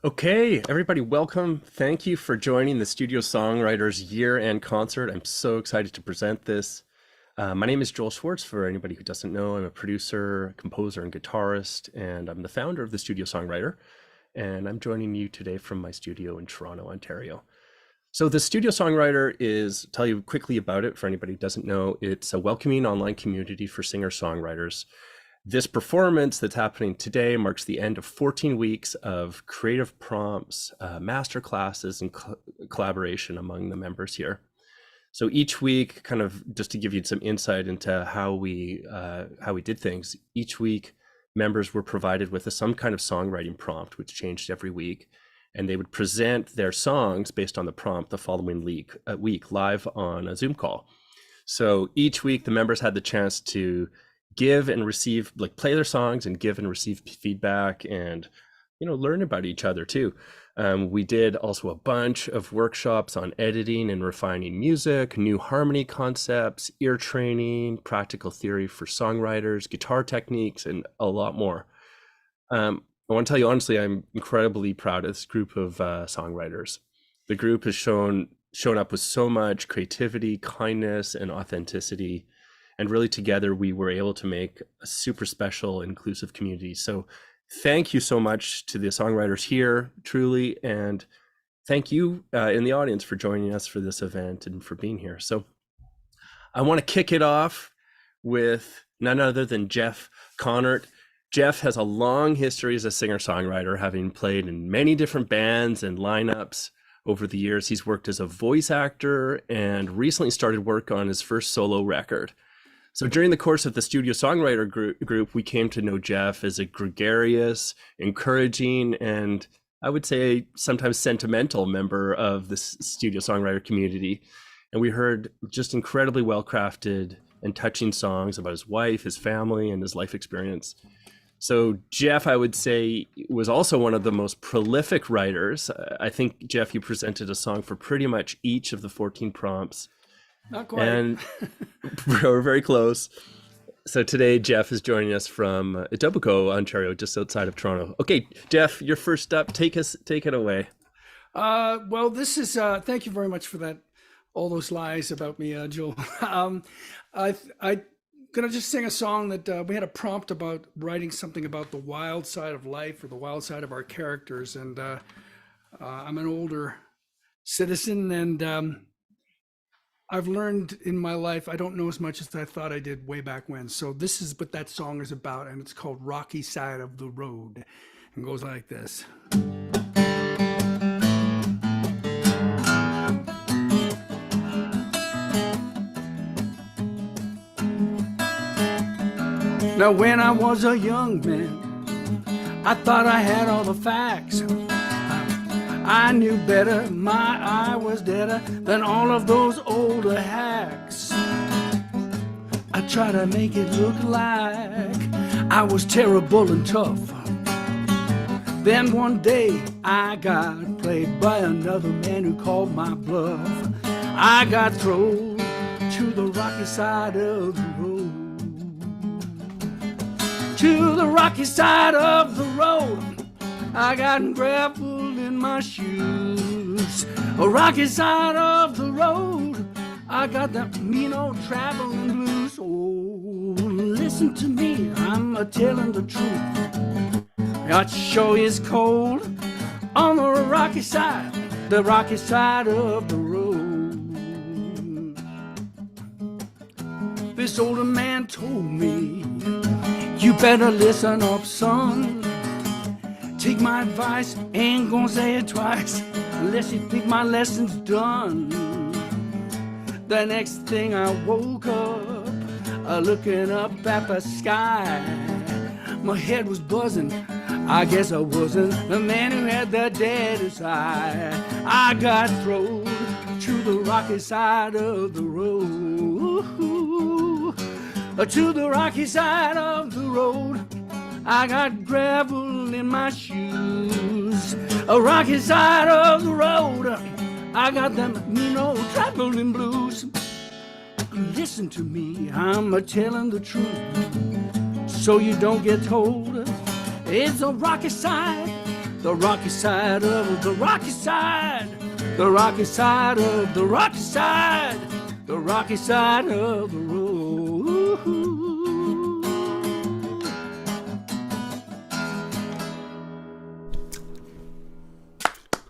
Okay, everybody, welcome. Thank you for joining the Studio Songwriters Year-End Concert. I'm so excited to present this. My name is Joel Schwartz. For anybody who doesn't know, I'm a producer, composer, and guitarist, and I'm the founder of the Studio Songwriter. And I'm joining you today from my studio in Toronto, Ontario. So the Studio Songwriter is, tell you quickly about it for anybody who doesn't know, it's a welcoming online community for singer-songwriters. This performance that's happening today marks the end of 14 weeks of creative prompts, master classes, and collaboration among the members here. So each week, kind of just to give you some insight into how we did things, each week members were provided with some kind of songwriting prompt, which changed every week, and they would present their songs based on the prompt the following week live on a Zoom call. So each week the members had the chance to give and receive, like play their songs and give and receive feedback and, learn about each other too. We did also a bunch of workshops on editing and refining music, new harmony concepts, ear training, practical theory for songwriters, guitar techniques, and a lot more. I want to tell you honestly, I'm incredibly proud of this group of songwriters. The group has shown up with so much creativity, kindness, and authenticity. And really together, we were able to make a super special, inclusive community. So thank you so much to the songwriters here, truly. And thank you in the audience for joining us for this event and for being here. So I want to kick it off with none other than Geoff Connert. Geoff has a long history as a singer-songwriter, having played in many different bands and lineups over the years. He's worked as a voice actor and recently started work on his first solo record. So during the course of the Studio Songwriter group, we came to know Geoff as a gregarious, encouraging, and I would say sometimes sentimental member of the Studio Songwriter community. And we heard just incredibly well-crafted and touching songs about his wife, his family, and his life experience. So Geoff, I would say, was also one of the most prolific writers. I think, Geoff, you presented a song for pretty much each of the 14 prompts. Not quite. And we're very close. So today, Geoff is joining us from Etobicoke, Ontario, just outside of Toronto. Okay, Geoff, you're first up. Take it away. Well, this is, thank you very much for that, all those lies about me, Joel. I'm gonna just sing a song that we had a prompt about writing something about the wild side of life or the wild side of our characters. And I'm an older citizen, and I've learned in my life, I don't know as much as I thought I did way back when. So this is what that song is about, and it's called Rocky Side of the Road, and goes like this. Now when I was a young man, I thought I had all the facts. I knew better, my eye was deader than all of those older hacks. I tried to make it look like I was terrible and tough. Then one day I got played by another man who called my bluff. I got thrown to the rocky side of the road. To the rocky side of the road, I got gravel in my shoes. A rocky side of the road, I got that mean old traveling blues. Oh, listen to me, I'm a-telling the truth. It sure is cold on the rocky side of the road. This older man told me, you better listen up, son. Take my advice, ain't gonna say it twice, unless you think my lesson's done. The next thing I woke up, looking up at the sky. My head was buzzing, I guess I wasn't the man who had the deadest eye. I got thrown to the rocky side of the road. To the rocky side of the road, I got gravel in my shoes. A rocky side of the road, I got them mean old traveling blues. Listen to me, I'm a-telling the truth, so you don't get told. It's a rocky side the rocky side of the rocky side, the rocky side of the rocky side, the rocky side of the road.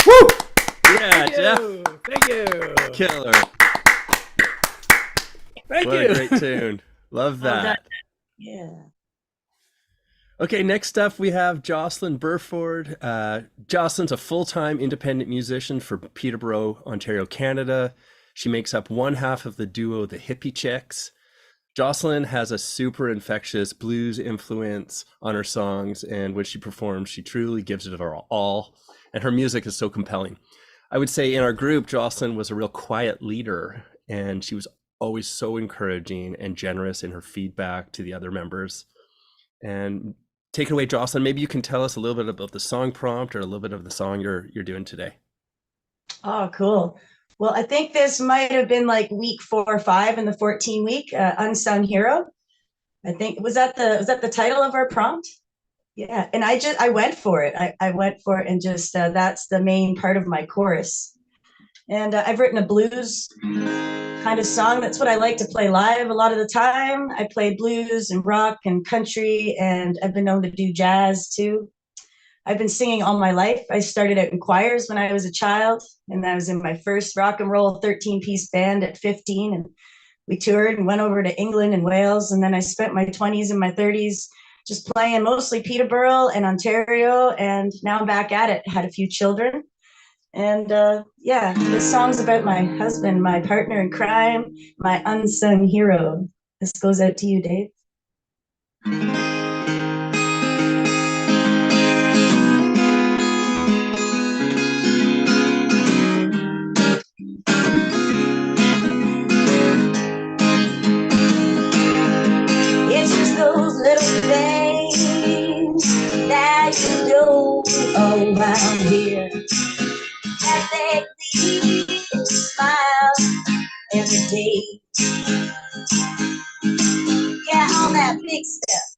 Woo! Yeah, Thank Geoff. you. Thank you. Killer. Thank What you. a great tune. Love that. Yeah. Okay, next up we have Joslyn Burford. Joslyn's a full-time independent musician for Peterborough, Ontario, Canada. She makes up one half of the duo The Hippie Chicks. Joslyn has a super infectious blues influence on her songs, and when she performs, she truly gives it her all, and her music is so compelling. I would say in our group, Joslyn was a real quiet leader, and she was always so encouraging and generous in her feedback to the other members. And take it away, Joslyn. Maybe you can tell us a little bit about the song prompt or a little bit of the song you're doing today. Oh, cool. Well, I think this might have been like week 4 or 5 in the 14 week, Unsung Hero. I think was that the title of our prompt? Yeah, and I went for it. I went for it, and just that's the main part of my chorus. And I've written a blues kind of song. That's what I like to play live a lot of the time. I play blues and rock and country, and I've been known to do jazz too. I've been singing all my life. I started out in choirs when I was a child, and I was in my first rock and roll 13-piece band at 15, and we toured and went over to England and Wales, and then I spent my 20s and my 30s just playing mostly Peterborough and Ontario, and now I'm back at it. Had a few children. And yeah, this song's about my husband, my partner in crime, my unsung hero. This goes out to you, Dave. It's just those little things that you do around here that make me smile every day. Yeah, all that big stuff,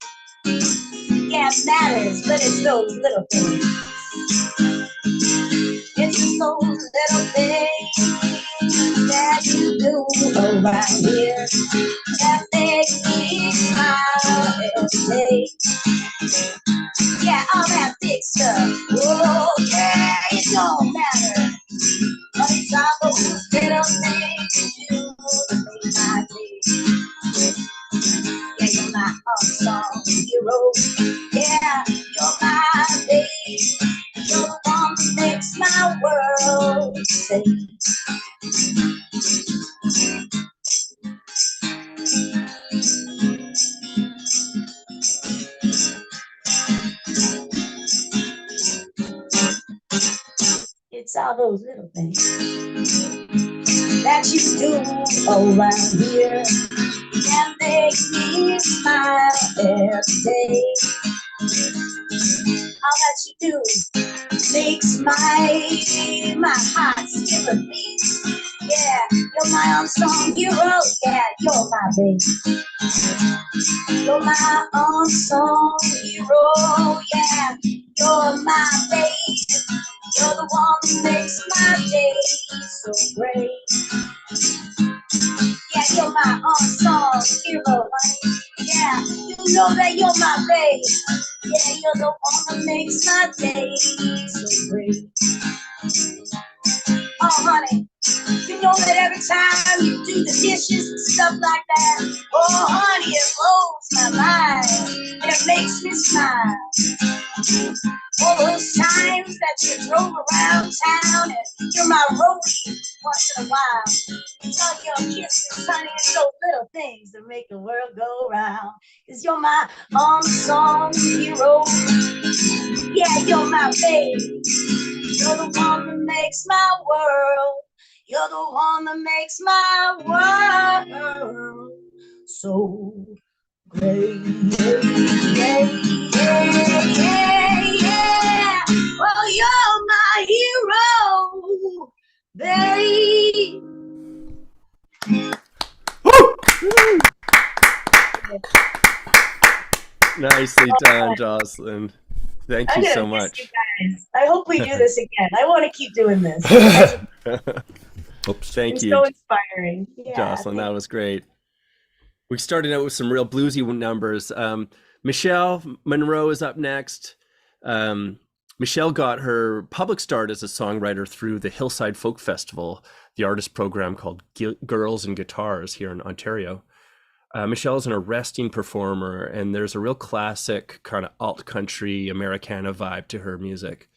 yeah, it matters, but it's those little things. It's just those little things that you do around here that make me smile every day. Yeah, all that big stuff, oh yeah, it don't matter. But it's all those little things you do that make my day. Yeah, you're my unsung hero. Yeah, you're my babe. You're the one that makes my world safe. It's all those little things that you do around here that make me smile every day. All that you do makes my heart skip a beat. Yeah, you're my unsung hero. Yeah, you're my babe. You're my unsung hero. Yeah, you're my babe. You're the one that makes my day so great. Yeah, you're my unsung hero, honey. Yeah, you know that you're my babe. Yeah, you're the one that makes my day so great. Oh, honey, you know that every time you do the dishes and stuff like that, oh, honey, it blows my mind. And it makes me smile. All those times that you drove around town and you're my roadie once in a while. It's all your kisses, honey, it's those little things that make the world go round. 'Cause you're my unsung hero. Yeah, you're my babe. You're the one that makes my world. You're the one that makes my world so great. Yeah, yeah, yeah, yeah. Well, you're my hero, babe. Nicely done, Joslyn. Thank you so much. guys. I hope we do this again. I want to keep doing this. Oops, thank You're you, so inspiring. Yeah, Jocelyn. That was great. We started out with some real bluesy numbers. Michelle Monroe is up next. Michelle got her public start as a songwriter through the Hillside Folk Festival, the artist program called Girls and Guitars here in Ontario. Michelle is an arresting performer, and there's a real classic kind of alt country Americana vibe to her music.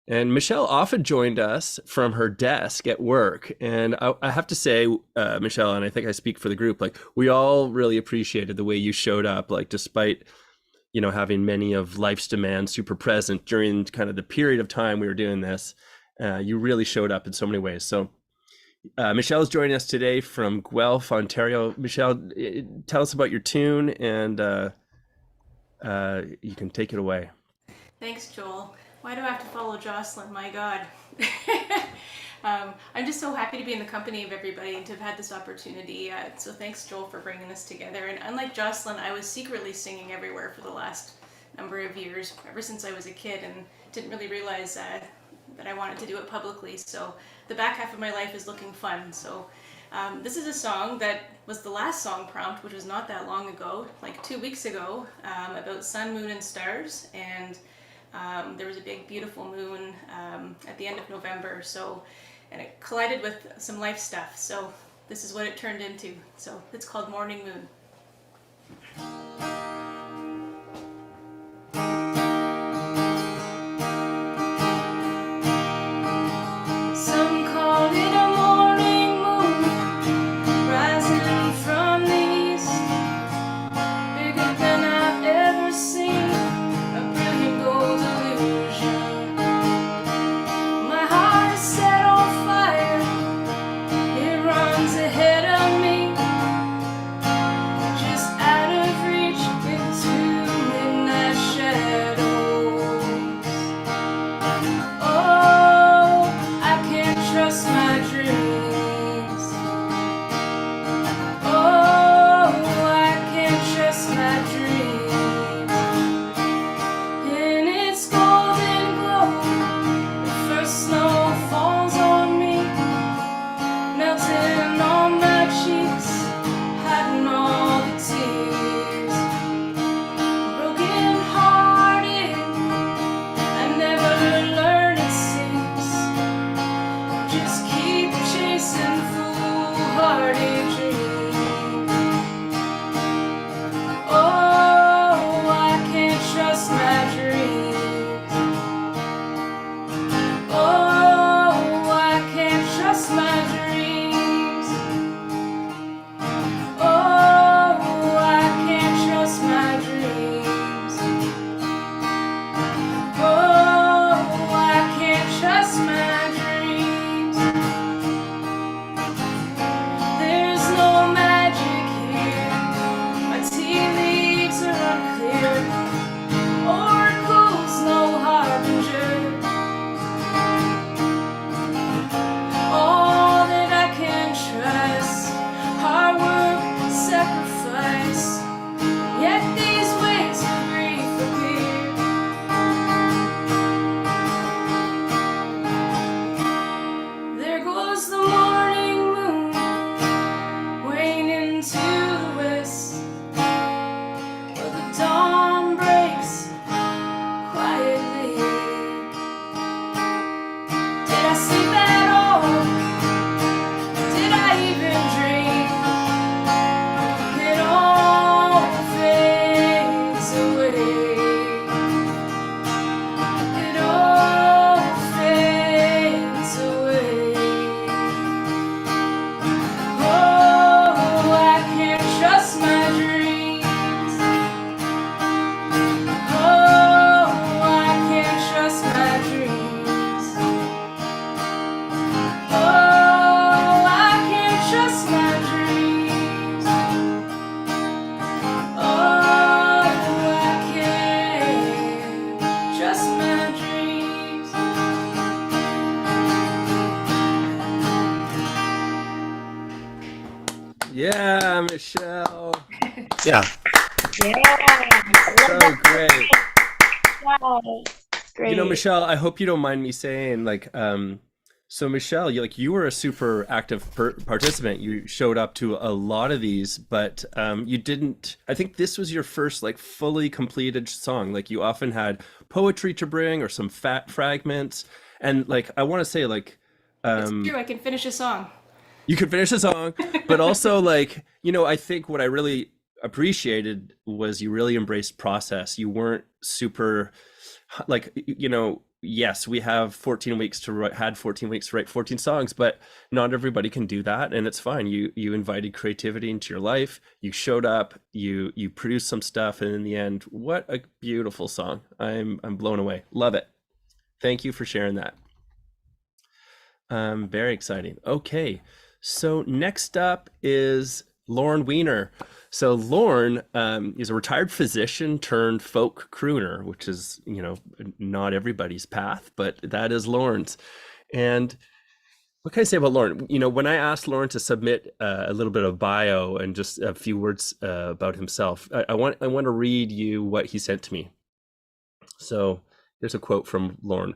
And Michelle often joined us from her desk at work. And I have to say, Michelle, and I think I speak for the group, like we all really appreciated the way you showed up, like despite, you know, having many of life's demands super present during kind of the period of time we were doing this. You really showed up in so many ways. So Michelle is joining us today from Guelph, Ontario. Michelle, tell us about your tune, and you can take it away. Thanks, Joel. Why do I have to follow Joslyn? My God. I'm just so happy to be in the company of everybody and to have had this opportunity. So thanks, Joel, for bringing this together. And unlike Joslyn, I was secretly singing everywhere for the last number of years, ever since I was a kid, and didn't really realize that I wanted to do it publicly. So the back half of my life is looking fun. So this is a song that was the last song prompt, which was not that long ago, like 2 weeks ago, about sun, moon, and stars. And there was a big, beautiful moon at the end of November, and it collided with some life stuff. So this is what it turned into. So it's called Morning Moon. Some call it a morning moon, rising from the east, bigger than I've ever seen. My heart is set on fire, it runs ahead of me, just out of reach into midnight shadows. Oh, I can't trust my dreams. Oh, I can't trust my dreams. In its golden glow, the first snow falls on me, melting on my cheeks, hiding all the tears. Broken hearted, I never learn it seems. Just keep chasing foolhardy dreams. Oh, I can't trust my dreams. Oh, I can't trust my dreams. Oh, I can't trust my dreams. Oh, I can't trust my dreams. There's no magic here. My tea leaves are unclear. Oracles, no harbinger. All that I can trust, hard work, sacrifice. Yet these waves of grief appear. There goes the morning moon, waning to the west, where the dawn breaks quietly. Did I sleep at all? Did I even dream? It all fades away. It all fades away. Oh, I can't trust my dreams. Oh, I can't trust my dreams. Oh, I can't trust my dreams. Oh, I can't trust my dreams. Yeah, Michelle. Yeah. Yeah. So great. Wow. great. Michelle, I hope you don't mind me saying, like, so Michelle, you were a super active participant. You showed up to a lot of these, but you didn't. I think this was your first like fully completed song. Like you often had poetry to bring or some fat fragments, and like I want to say like It's true, I can finish a song. you could finish a song, but also like I think what I really appreciated was you really embraced process. You weren't super like yes, we have 14 weeks to write, had 14 weeks to write 14 songs, but not everybody can do that, and it's fine. You invited creativity into your life. You showed up. You produced some stuff, and in the end, what a beautiful song! I'm blown away. Love it. Thank you for sharing that. Very exciting. Okay, so next up is Lorne Weiner. So Lorne is a retired physician turned folk crooner, which is, not everybody's path, but that is Lorne's. And what can I say about Lorne? When I asked Lorne to submit a little bit of bio and just a few words about himself, I want to read you what he sent to me. So here's a quote from Lorne.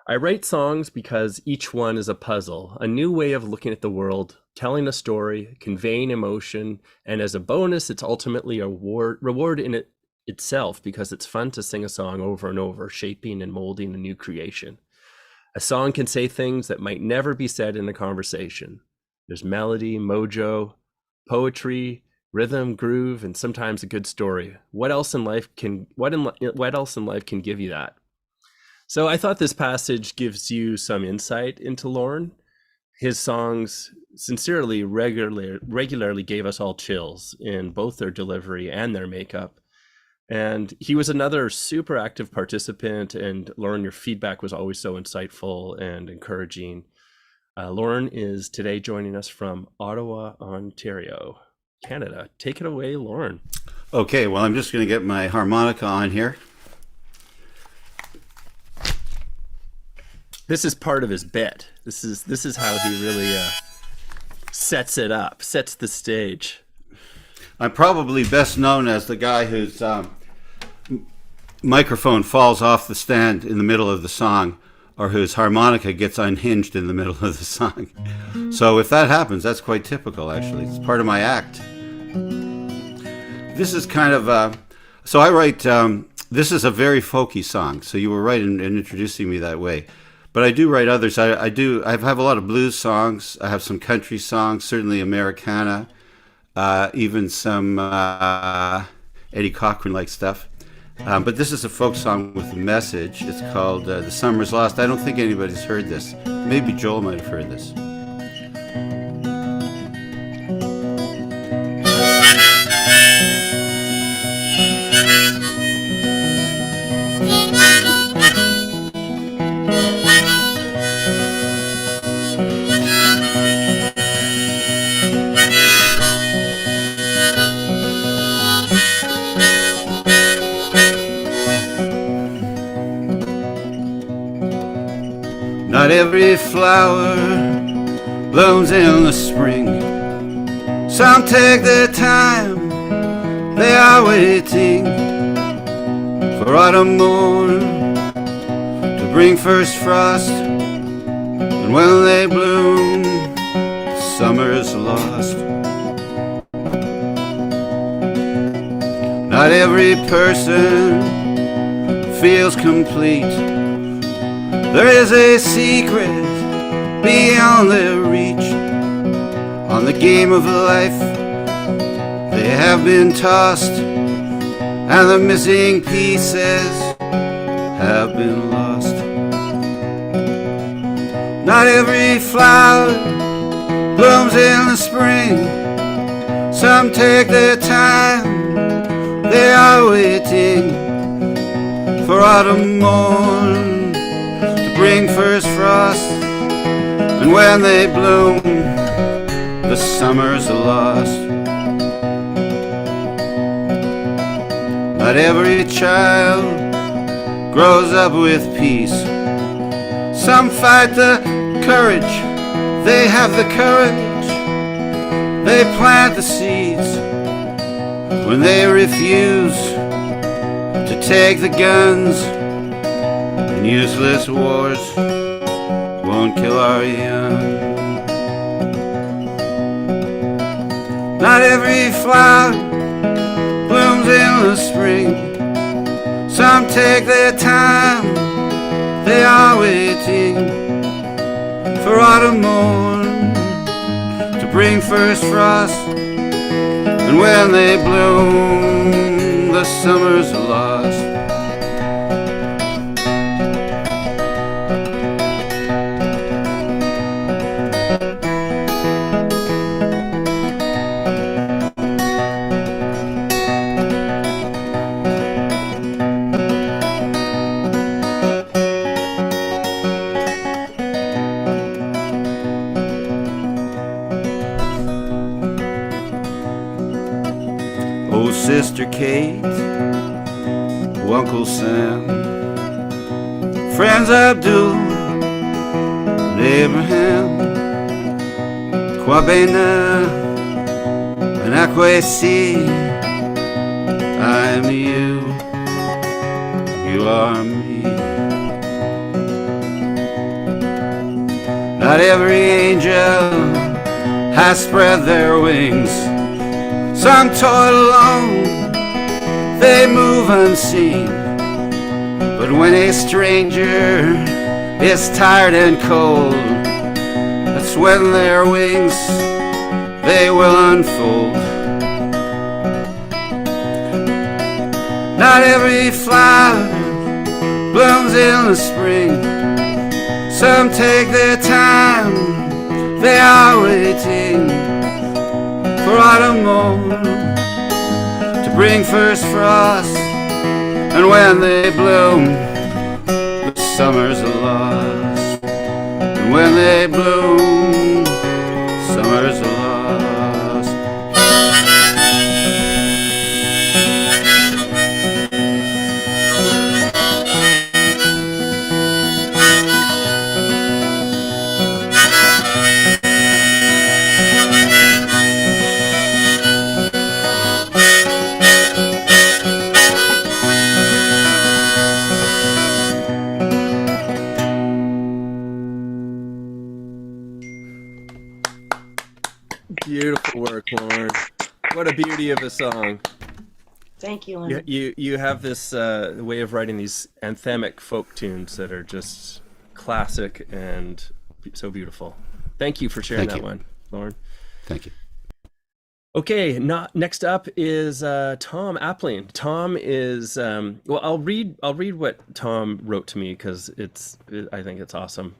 I write songs because each one is a puzzle, a new way of looking at the world, telling a story, conveying emotion, and as a bonus, it's ultimately a reward in itself because it's fun to sing a song over and over, shaping and molding a new creation. A song can say things that might never be said in a conversation. There's melody, mojo, poetry, rhythm, groove, and sometimes a good story. What else in life can give you that? So I thought this passage gives you some insight into Lorne. His songs sincerely, regularly gave us all chills in both their delivery and their makeup. And he was another super active participant, and Lorne, your feedback was always so insightful and encouraging. Lorne is today joining us from Ottawa, Ontario, Canada. Take it away, Lorne. Okay, well, I'm just going to get my harmonica on here. This is part of his bit. This is how he really sets it up, sets the stage. I'm probably best known as the guy whose microphone falls off the stand in the middle of the song, or whose harmonica gets unhinged in the middle of the song. So if that happens, that's quite typical, actually. It's part of my act. This is kind of so I write. This is a very folky song. So you were right in introducing me that way. But I do write others. I have a lot of blues songs. I have some country songs, certainly Americana, even some Eddie Cochran-like stuff. But this is a folk song with a message. It's called The Summer's Lost. I don't think anybody's heard this. Maybe Joel might have heard this. Not every flower blooms in the spring. Some take their time, they are waiting for autumn morn to bring first frost. And when they bloom, summer's lost. Not every person feels complete. There is a secret beyond their reach. On the game of life they have been tossed, and the missing pieces have been lost. Not every flower blooms in the spring. Some take their time, they are waiting for autumn morn bring first frost, and when they bloom, the summers are lost. Not every child grows up with peace. Some fight the courage, they have the courage. They plant the seeds when they refuse to take the guns. And Useless wars won't kill our young. Not every flower blooms in the spring. Some take their time, they are waiting for autumn morn to bring first frost. And when they bloom, the summer's lost. Oh, Sister Kate, oh, Uncle Sam, friends Abdul and Abraham, Quabena and Akwesi, I am you, you are me. Not every angel has spread their wings. Some toil alone, they move unseen. But when a stranger is tired and cold, that's when their wings they will unfold. Not every flower blooms in the spring. Some take their time, they are waiting for autumn morn to bring first frost. And when they bloom, the summer's lost. And when they bloom, summer's lost. Beautiful work, Lorne. What a beauty of a song. Thank you, Lynn. You have this way of writing these anthemic folk tunes that are just classic and so beautiful. Thank you for sharing that one, Lorne. Thank you. Okay, next up is Tom Appling. Tom is well. I'll read what Tom wrote to me because I think it's awesome.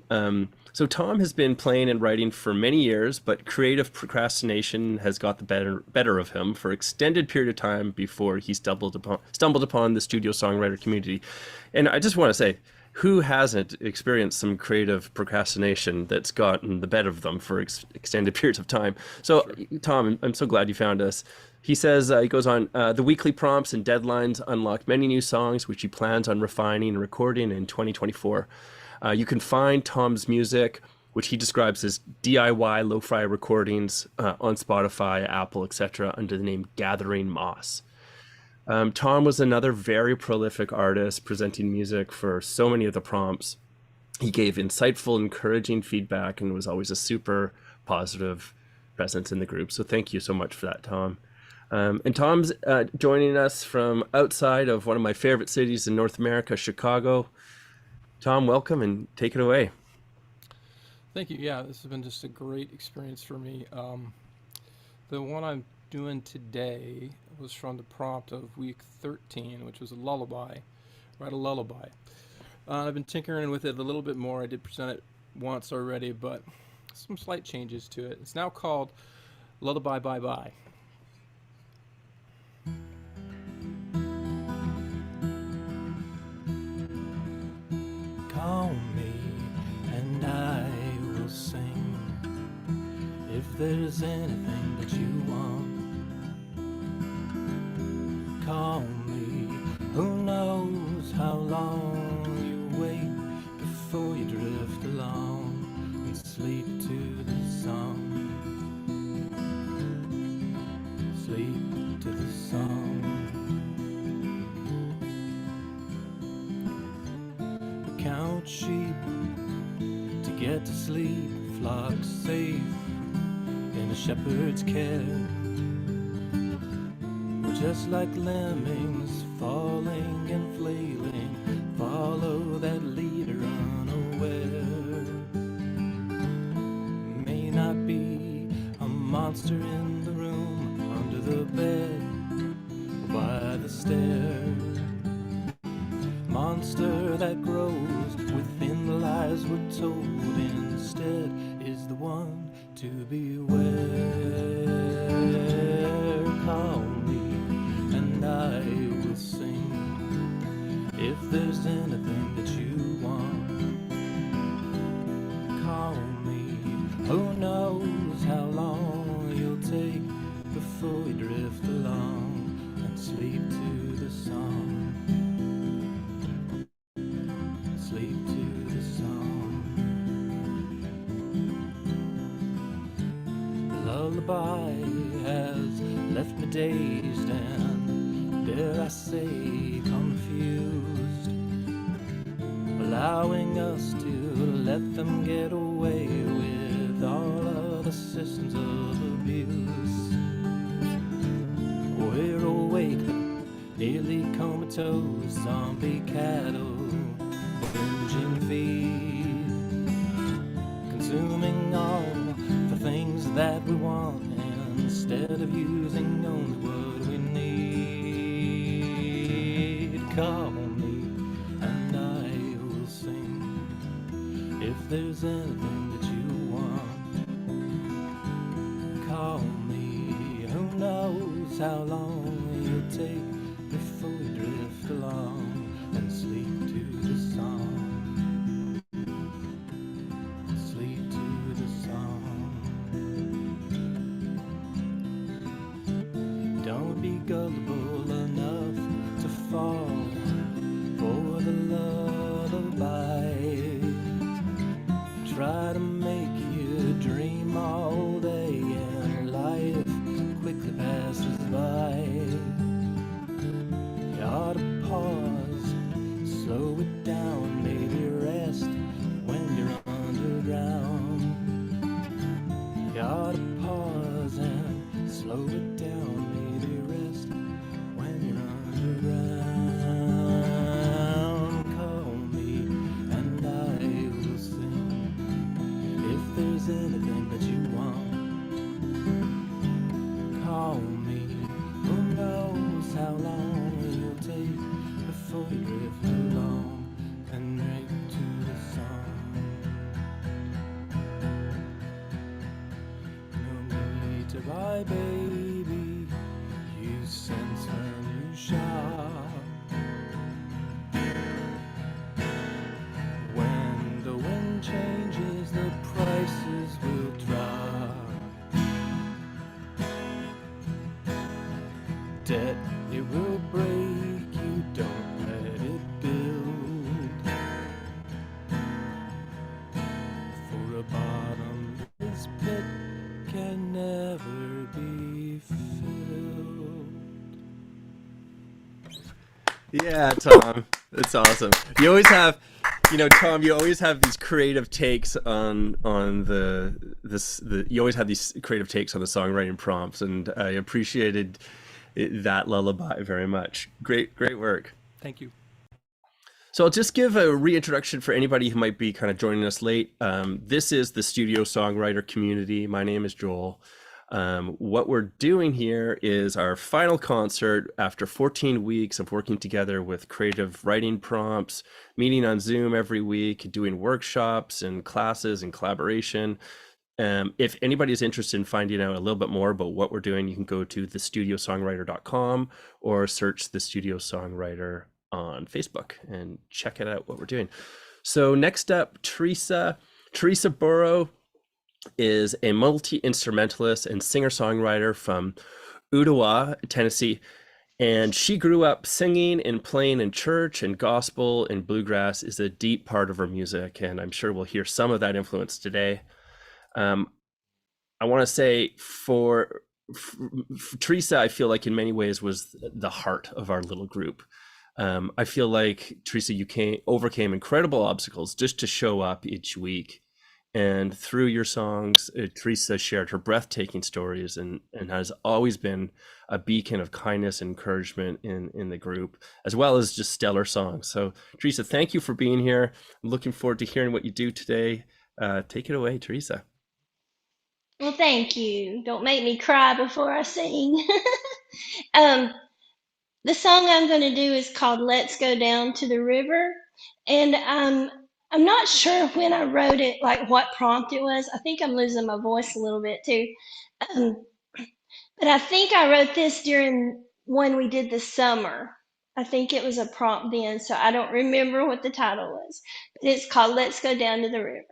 So Tom has been playing and writing for many years, but creative procrastination has got the better of him for extended period of time before he stumbled upon the Studio Songwriter Community. And I just want to say, who hasn't experienced some creative procrastination that's gotten the better of them for extended periods of time? So, sure. Tom, I'm so glad you found us. He says, he goes on, the weekly prompts and deadlines unlock many new songs, which he plans on refining and recording in 2024. You can find Tom's music, which he describes as DIY lo-fi recordings on Spotify, Apple, etc., under the name Gathering Moss. Tom was another very prolific artist, presenting music for so many of the prompts. He gave insightful, encouraging feedback and was always a super positive presence in the group. So thank you so much for that, Tom. And Tom's joining us from outside of one of my favorite cities in North America, Chicago. Tom, welcome and take it away. Thank you. Yeah, this has been just a great experience for me. The one I'm doing today was from the prompt of week 13, which was a lullaby. Write a lullaby. I've been tinkering with it a little bit more. I did present it once already, but some slight changes to it. It's now called Lullaby Bye Bye. Call me and I will sing if there's anything that you want. Call me, who knows how long you wait before you drift along and sleep to the song. Sleep to the song. count sheep to get to sleep, flock safe in a shepherd's care. We're just like lemmings falling and flailing, follow that leader unaware. May not be a monster in the room, under the bed, by the stair. Monster that grows within the lies we're told, instead is the one to beware. Call me and I will sing, if there's anything that you want. Call me, who knows how long you'll take before you drift along and sleep to the song. Sleep to the song. The lullaby has left me dazed and, dare I say, confused, allowing us to let them get away with all of the systems of abuse. We're awake, nearly comatose, zombie cattle, binging feed, consuming all the things that we want instead of using only what we need. Call me and I will sing, if there's anything that you want. Call me, who knows how long you'll take before you drift along and sleep to the song. Sleep to the song. Don't be gullible enough to fall for the lullaby. Try to make you dream all day and life quickly passes by. You ought to pause, slow it down, maybe rest when you're underground. You ought to pause and slow it down, maybe rest when you're underground. Call me and I will sing, if there's anything that you want. Call me, who knows how long you'll take before you drift along and right to the song. No need to buy, baby, you sense when you shop. When the wind changes, the prices will drop. Debt, it will break, you don't let it build. For a bottomless pit can never be filled. Yeah, Tom, that's awesome. You always have, Tom, you always have these creative takes on you always have these creative takes on the songwriting prompts, and I appreciated that lullaby very much. Great work. Thank you. So I'll just give a reintroduction for anybody who might be kind of joining us late. This is the Studio Songwriter Community. My name is Joel. What we're doing here is our final concert after 14 weeks of working together with creative writing prompts, meeting on Zoom every week, doing workshops and classes and collaboration. If anybody is interested in finding out a little bit more about what we're doing, you can go to thestudiosongwriter.com or search the Studio Songwriter on Facebook and check it out what we're doing. So next up, Teresa Burrow is a multi-instrumentalist and singer-songwriter from Ottawa, Tennessee. And she grew up singing and playing in church, and gospel and bluegrass is a deep part of her music. And I'm sure we'll hear some of that influence today. I want to say for Teresa, I feel like in many ways was the heart of our little group. I feel like, Teresa, you overcame incredible obstacles just to show up each week. And through your songs, Teresa shared her breathtaking stories and has always been a beacon of kindness and encouragement in the group, as well as just stellar songs. So, Teresa, thank you for being here. I'm looking forward to hearing what you do today. Take it away, Teresa. Well, thank you. Don't make me cry before I sing. um, the song I'm going to do is called "Let's Go Down to the River," and I'm not sure when I wrote it, like what prompt it was. I think I'm losing my voice a little bit too, um, but I think I wrote this during when we did the summer. I think it was a prompt then, so I don't remember what the title was. But it's called "Let's Go Down to the River."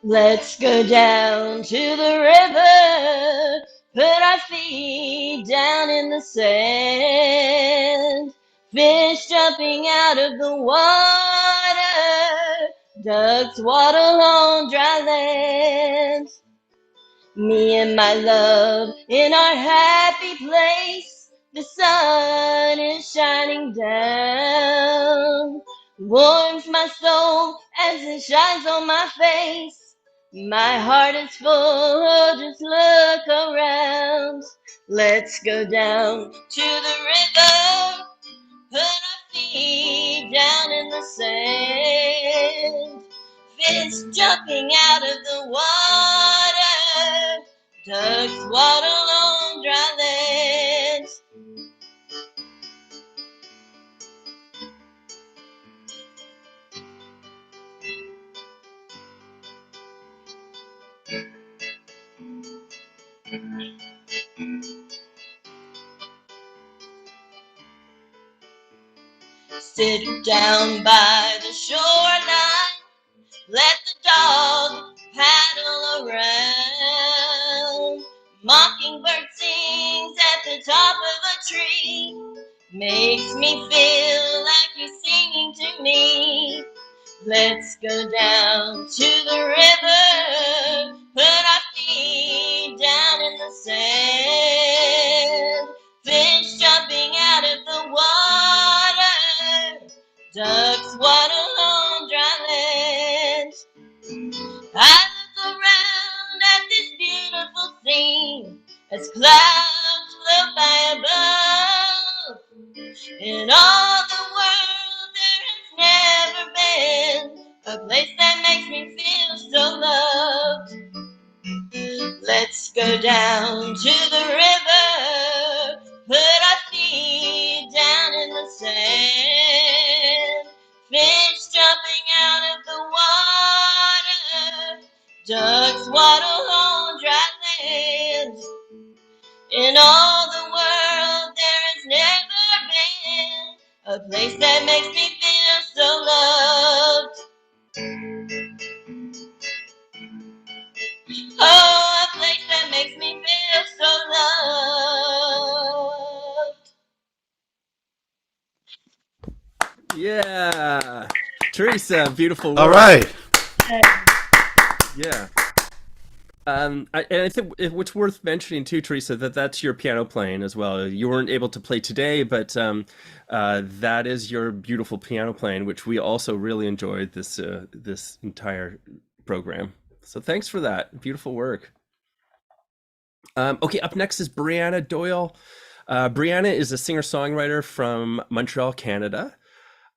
Let's go down to the river, put our feet down in the sand. Fish jumping out of the water, ducks waddle on dry land. Me and my love in our happy place, the sun is shining down, warms my soul as it shines on my face. My heart is full, just look around. Let's go down to the river, put our feet down in the sand. Fish jumping out of the water, ducks waddle on dry land. Sit down by the shoreline, let the dog paddle around. Mockingbird sings at the top of a tree, makes me feel like he's singing to me. Let's go down to the river, put our feet down in the sand. Fish jumping out of the water, ducks waddle on dry land. I look around at this beautiful scene as clouds float by above. In all the world there has never been a place that makes me feel so loved. Let's go down to the river, put our feet down in the sand. Fish jumping out of the water, ducks waddle on dry land. In all the world there has never been a place that makes me feel so loved. Oh, a place that makes me feel so loved. Yeah, Teresa, beautiful work. All right. Yeah. And I think what's worth mentioning too, Teresa, that's your piano playing as well. You weren't able to play today, but that is your beautiful piano playing, which we also really enjoyed this entire program. So thanks for that. Beautiful work. Okay, up next is Briana Doyle. Briana is a singer-songwriter from Montreal, Canada.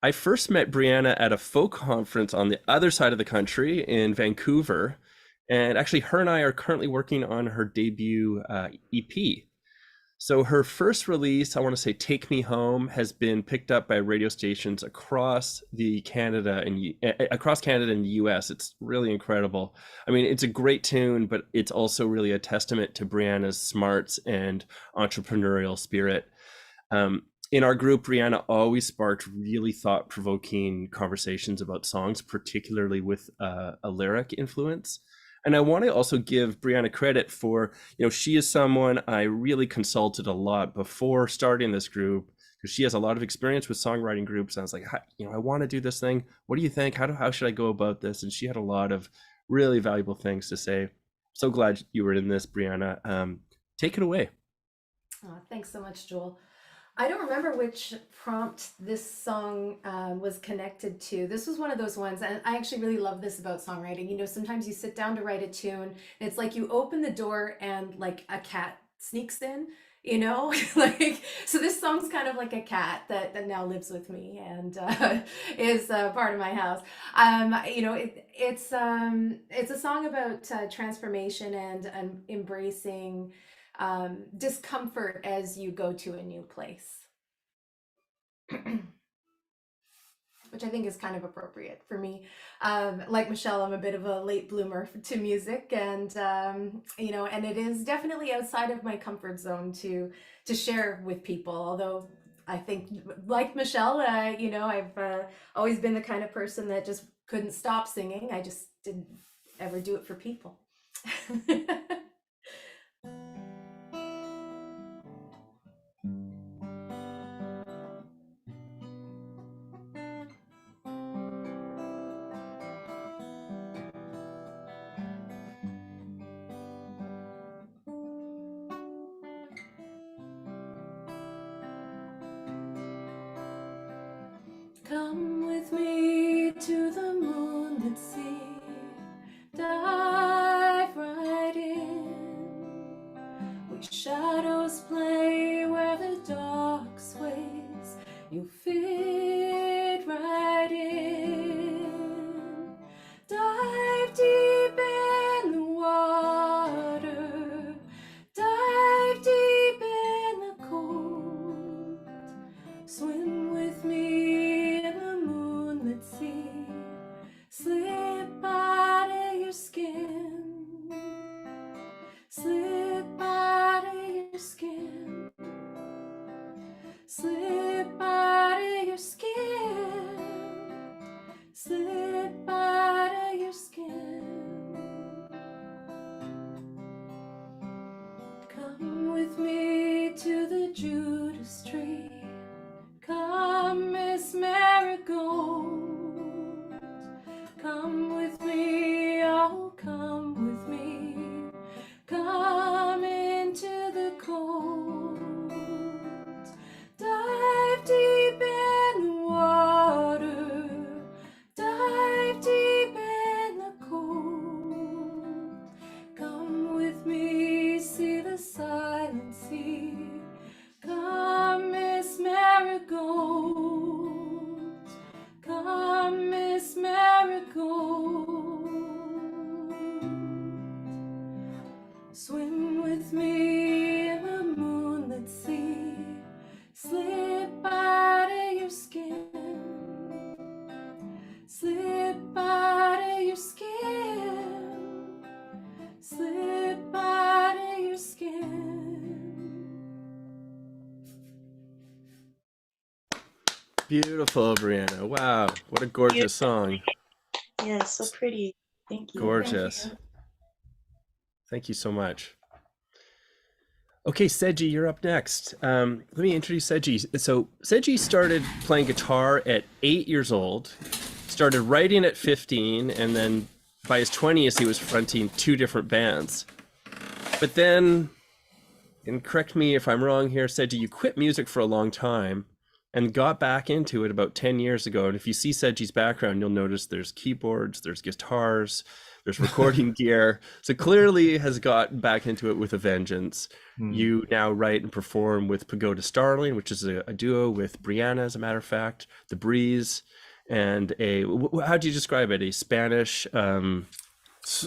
I first met Briana at a folk conference on the other side of the country in Vancouver. And actually, her and I are currently working on her debut EP. So her first release, I want to say Take Me Home, has been picked up by radio stations across Canada and the US. It's really incredible. I mean, it's a great tune, but it's also really a testament to Briana's smarts and entrepreneurial spirit. In our group, Briana always sparked really thought-provoking conversations about songs, particularly with a lyric influence. And I want to also give Briana credit for, she is someone I really consulted a lot before starting this group, because she has a lot of experience with songwriting groups. And I was like, I want to do this thing. What do you think? How should I go about this? And she had a lot of really valuable things to say. So glad you were in this, Briana. Take it away. Oh, thanks so much, Joel. I don't remember which prompt this song was connected to. This was one of those ones, and I actually really love this about songwriting. Sometimes you sit down to write a tune, and it's like you open the door and like a cat sneaks in, so this song's kind of like a cat that now lives with me and is part of my house. It's a song about transformation and embracing discomfort as you go to a new place, which I think is kind of appropriate for me. Like Michelle, I'm a bit of a late bloomer to music, and and it is definitely outside of my comfort zone to share with people. Although I think, like Michelle, I've always been the kind of person that just couldn't stop singing. I just didn't ever do it for people. Come with me to the moonlit sea, dive right in. We shadows play where the dark sways, you fit right in. Dive deep in the water, dive deep in the cold. Swim with me in the moonlit sea, slip out of your skin, slip out of your skin, slip out of your skin, slip out of your skin. Come with me to the Judas tree. Come, Miss Marigold, come with me, oh, come with me, come into the cold. Dive deep in the water, dive deep in the cold. Come with me, see the silent sea. Come, Miss Marigold, come, Miss Marigold. Swim with me in the moonlit sea, slip out of your skin, slip out of your skin, slip out of your skin. Beautiful, Briana. Wow, what a gorgeous song. Yeah, so pretty. Thank you. Gorgeous. Thank you so much. Okay, Seji, you're up next. Let me introduce Seji. So Seji started playing guitar at 8 years old, started writing at 15, and then by his 20s, he was fronting 2 different bands. But then, and correct me if I'm wrong here, Seji, you quit music for a long time and got back into it about 10 years ago. And if you see Seji's background, you'll notice there's keyboards, there's guitars, there's recording gear. So clearly has gotten back into it with a vengeance. You now write and perform with Pagoda Starling, which is a duo with Briana, as a matter of fact, The Breeze, and how do you describe it? A Spanish...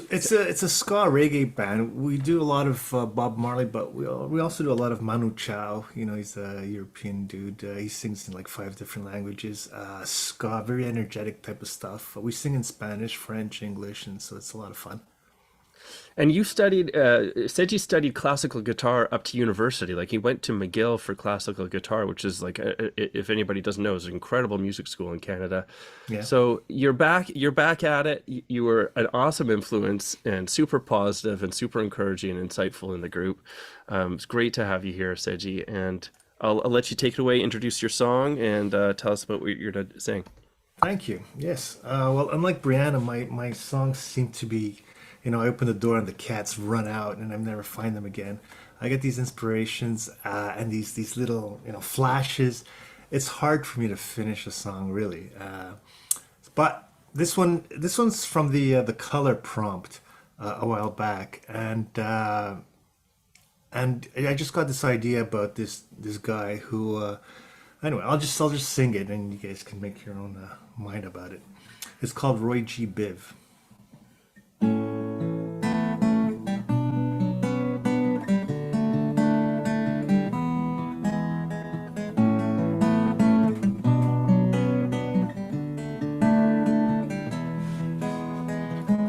It's a ska reggae band. We do a lot of Bob Marley, but we also do a lot of Manu Chao. He's a European dude. He sings in like 5 different languages. Ska, very energetic type of stuff. We sing in Spanish, French, English, and so it's a lot of fun. And you studied, Seji studied classical guitar up to university. Like he went to McGill for classical guitar, which is like, if anybody doesn't know, is an incredible music school in Canada. Yeah. So you're back at it. You were an awesome influence and super positive and super encouraging and insightful in the group. It's great to have you here, Seji. And I'll let you take it away, introduce your song, and tell us about what you're to sing. Thank you. Yes. Well, unlike Briana, my songs seem to be, I open the door and the cats run out, and I never find them again. I get these inspirations and these little flashes. It's hard for me to finish a song, really. But this one's from the color prompt a while back, and I just got this idea about this guy who. Anyway, I'll just sing it, and you guys can make your own mind about it. It's called Roy G. Biv.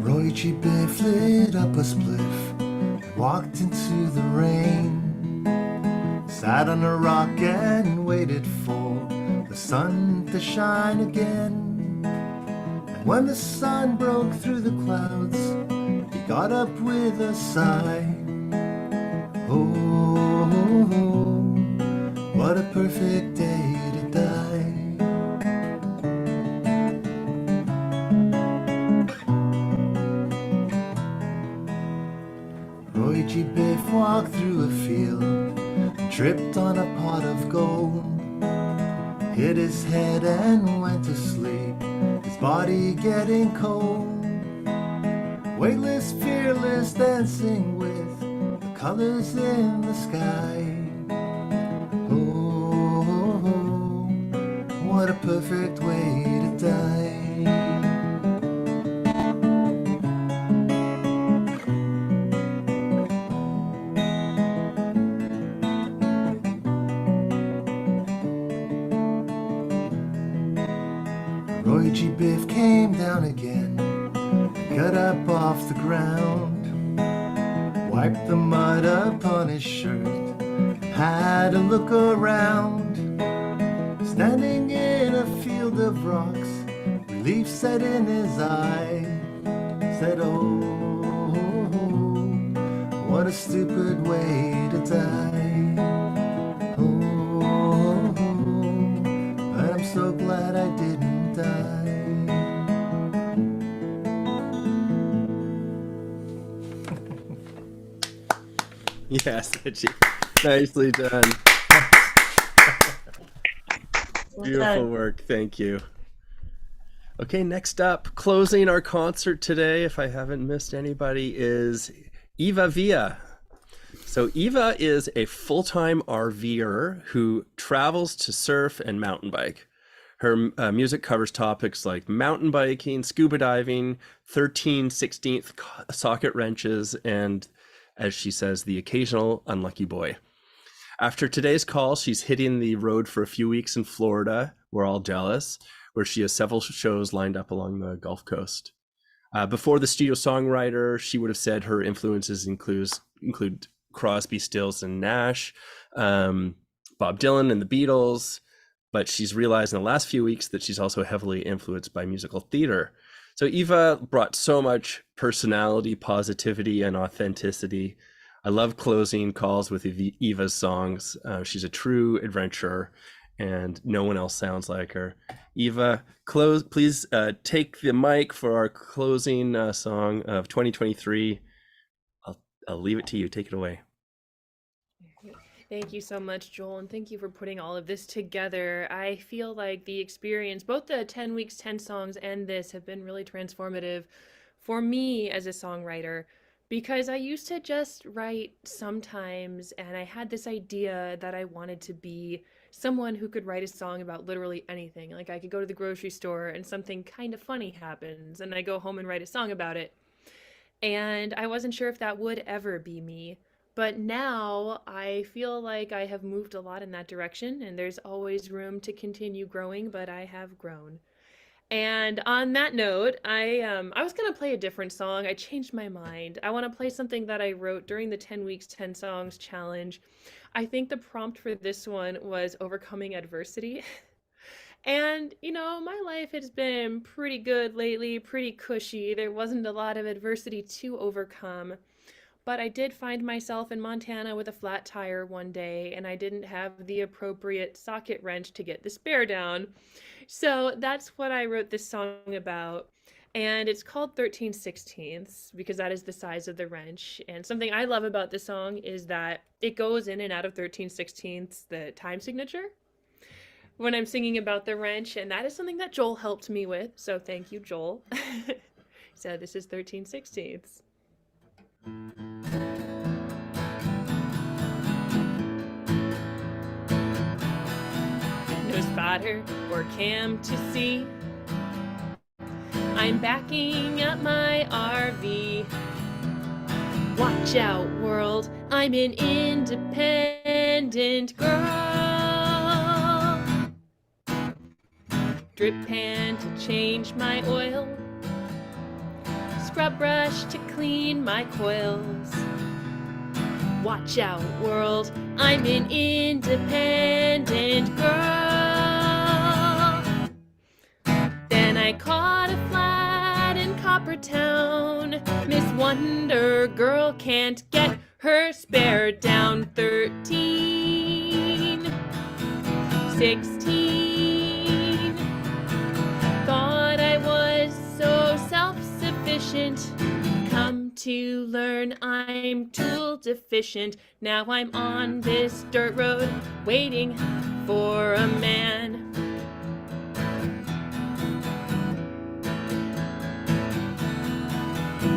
Roy G. Biv lit up a spliff and walked into the rain. Sat on a rock and waited for the sun to shine again. And when the sun broke through the clouds, he got up with a sigh. Oh, what a perfect day to die. Roy G. Biv walked through a field, tripped on a pot of gold, hit his head and went to sleep, his body getting cold. Weightless, fearless, dancing with the colors in the sky. Oh, what a perfect way to die. Roy G. Biv came down again, got up off the ground, wiped the mud up on his shirt, had a look around. Standing in a field of rocks, relief set in his eye, said, oh, what a stupid way to die. Oh, but I'm so glad I didn't die. Yes, Seji. Nicely done. Beautiful work. Thank you. Okay, next up, closing our concert today, if I haven't missed anybody, is Eva Villa. So Eva is a full-time RVer who travels to surf and mountain bike. Her music covers topics like mountain biking, scuba diving, 13/16 socket wrenches, and, as she says, the occasional unlucky boy. After today's call, she's hitting the road for a few weeks in Florida. We're all jealous, where she has several shows lined up along the Gulf Coast. Before the Studio Songwriter, she would have said her influences include Crosby, Stills, and Nash, Bob Dylan and the Beatles, but she's realized in the last few weeks that she's also heavily influenced by musical theater. So Eva brought so much personality, positivity, and authenticity. I love closing calls with Eva's songs. She's a true adventurer, and no one else sounds like her. Eva, please take the mic for our closing song of 2023. I'll leave it to you. Take it away. Thank you so much, Joel, and thank you for putting all of this together. I feel like the experience, both the 10 weeks, 10 songs, and this have been really transformative for me as a songwriter, because I used to just write sometimes, and I had this idea that I wanted to be someone who could write a song about literally anything. Like I could go to the grocery store and something kind of funny happens, and I go home and write a song about it. And I wasn't sure if that would ever be me. But now I feel like I have moved a lot in that direction, and there's always room to continue growing, but I have grown. And on that note, I was gonna play a different song. I changed my mind. I want to play something that I wrote during the 10 weeks, 10 songs challenge. I think the prompt for this one was overcoming adversity. And, my life has been pretty good lately, pretty cushy. There wasn't a lot of adversity to overcome. But I did find myself in Montana with a flat tire one day, and I didn't have the appropriate socket wrench to get the spare down. So that's what I wrote this song about. And it's called 13/16 because that is the size of the wrench. And something I love about this song is that it goes in and out of 13/16, the time signature, when I'm singing about the wrench. And that is something that Joel helped me with. So thank you, Joel. So this is 13/16. No spotter or cam to see. I'm backing up my RV. Watch out, world, I'm an independent girl. Drip pan to change my oil. Scrub brush to clean my coils. Watch out, world, I'm an independent girl. Then I caught a flat in Coppertown. Miss Wonder Girl can't get her spare down. 13/16. Thought I was so self-sufficient. Come to learn I'm tool deficient. Now I'm on this dirt road waiting for a man.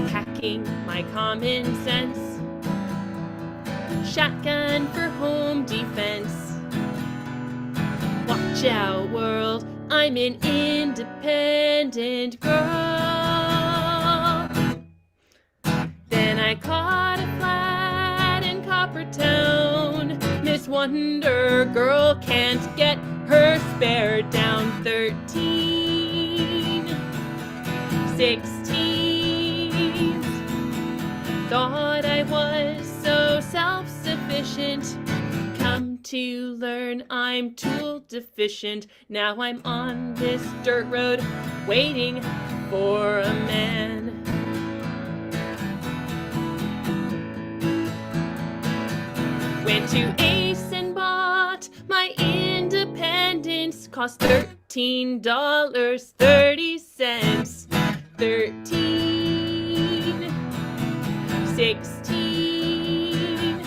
Packing my common sense. Shotgun for home defense. Watch out, world, I'm an independent girl. Then I caught a flat in Coppertown. Miss Wonder Girl can't get her spare down. 13/16. Thought I was so self-sufficient. Come to learn I'm tool deficient. Now I'm on this dirt road waiting for a man. Went to Ace and bought my independence. Cost $13.30. 13/16.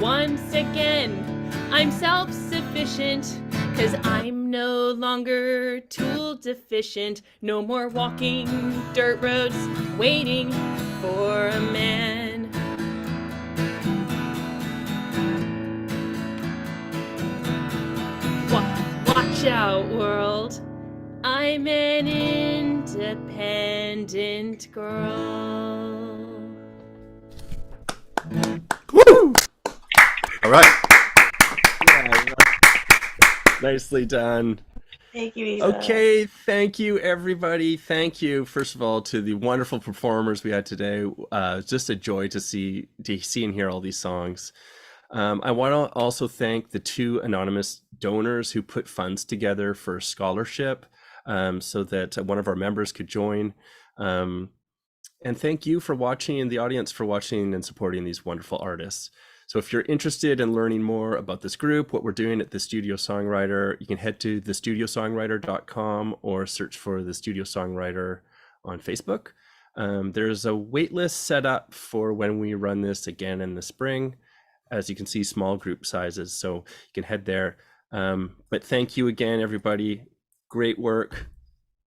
Once again, I'm self-sufficient, 'cause I'm no longer tool deficient. No more walking dirt roads waiting for a man. Watch out, world, I'm an independent girl. Woo! All right. Yeah, nicely done. Thank you, Eva. Okay, thank you, everybody. Thank you, first of all, to the wonderful performers we had today. It's just a joy to see and hear all these songs. I want to also thank the 2 anonymous donors who put funds together for scholarship, so that one of our members could join. And thank you for watching, and the audience for watching and supporting these wonderful artists. So if you're interested in learning more about this group, what we're doing at the Studio Songwriter, you can head to thestudiosongwriter.com or search for the Studio Songwriter on Facebook. There's a wait list set up for when we run this again in the spring. As you can see, small group sizes, so you can head there. But thank you again, everybody. Great work.